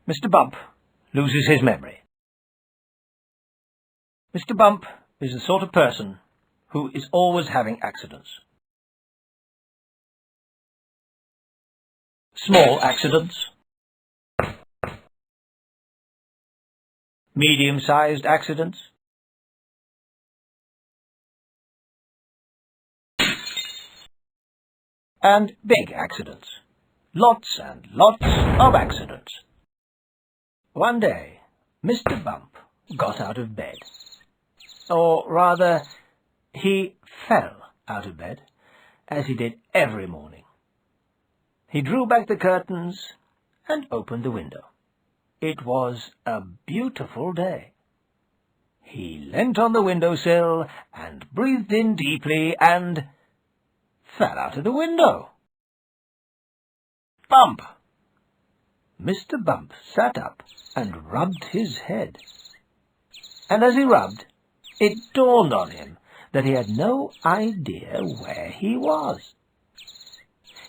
Mr. Bump loses his memory. Mr. Bump is the sort of person who is always having accidents. Small accidents, medium-sized accidents, and big accidents. Lots and lots of accidents. One day, Mr. Bump got out of bed. Or rather, he fell out of bed, as he did every morning. He drew back the curtains and opened the window. It was a beautiful day. He leant on the windowsill and breathed in deeply and fell out of the window. Bump! Mr. Bump sat up and rubbed his head. And as he rubbed, it dawned on him that he had no idea where he was.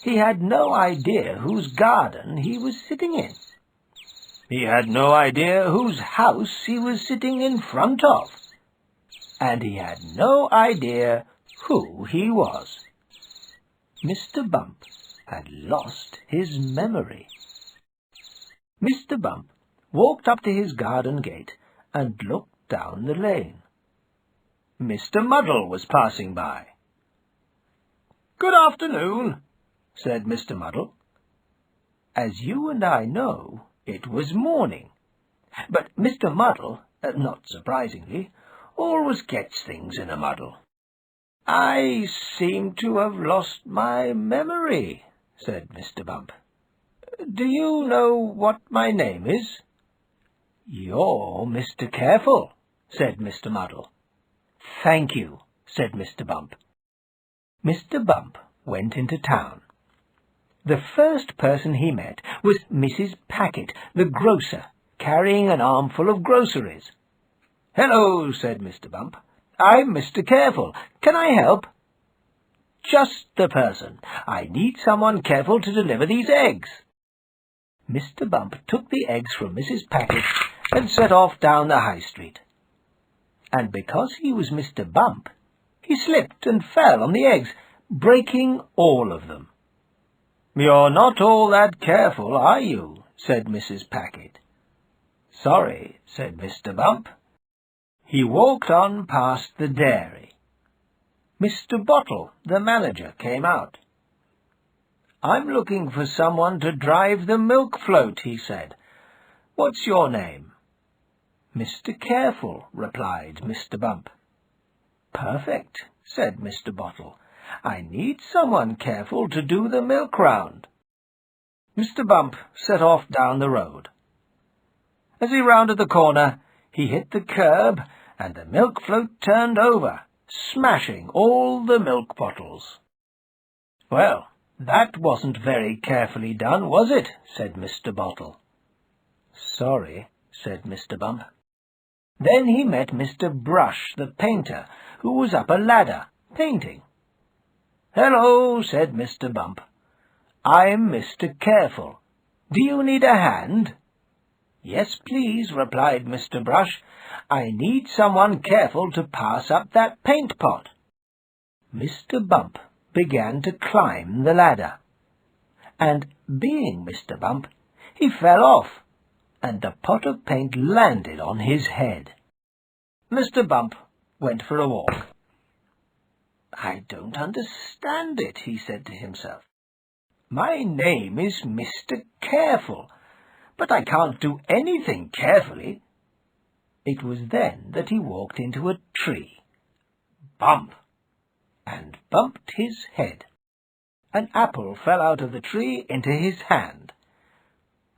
He had no idea whose garden he was sitting in. He had no idea whose house he was sitting in front of. And he had no idea who he was. Mr. Bump had lost his memory. Mr. Bump walked up to his garden gate and looked down the lane. Mr. Muddle was passing by. "Good afternoon," said Mr. Muddle. As you and I know, it was morning. But Mr. Muddle, not surprisingly, always gets things in a muddle. "I seem to have lost my memory," said Mr. Bump. "Do you know what my name is?" "You're Mr. Careful," said Mr. Muddle. "Thank you," said Mr. Bump. Mr. Bump went into town. The first person he met was Mrs. Packet, the grocer, carrying an armful of groceries. "Hello," said Mr. Bump. "I'm Mr. Careful. Can I help?" "Just the person. I need someone careful to deliver these eggs." Mr. Bump took the eggs from Mrs. Packet and set off down the high street. And because he was Mr. Bump, he slipped and fell on the eggs, breaking all of them. "You're not all that careful, are you?" said Mrs. Packet. "Sorry," said Mr. Bump. He walked on past the dairy. Mr. Bottle, the manager, came out. "I'm looking for someone to drive the milk float," he said. "What's your name?" "Mr. Careful," replied Mr. Bump. "Perfect," said Mr. Bottle. "I need someone careful to do the milk round." Mr. Bump set off down the road. As he rounded the corner, he hit the curb, and the milk float turned over, smashing all the milk bottles. "Well, that wasn't very carefully done, was it?" said Mr. Bottle. "Sorry," said Mr. Bump. Then he met Mr. Brush, the painter, who was up a ladder, painting. "Hello," said Mr. Bump. "I'm Mr. Careful. Do you need a hand?" "Yes, please," replied Mr. Brush. "I need someone careful to pass up that paint pot." Mr. Bump began to climb the ladder. And being Mr. Bump, he fell off, and the pot of paint landed on his head. Mr. Bump went for a walk. "I don't understand it," he said to himself. "My name is Mr. Careful, but I can't do anything carefully." It was then that he walked into a tree. Bump! And bumped his head. An apple fell out of the tree into his hand.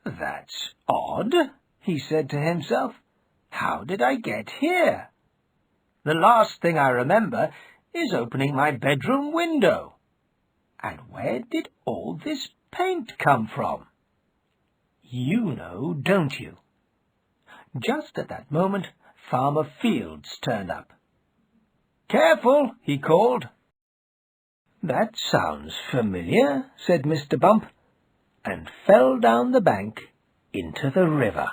"That's odd," he said to himself. "How did I get here? The last thing I remember is opening my bedroom window. And where did all this paint come from?" You know, don't you? Just at that moment, Farmer Fields turned up. "Careful!" he called. "That sounds familiar," said Mr. Bump, and fell down the bank into the river.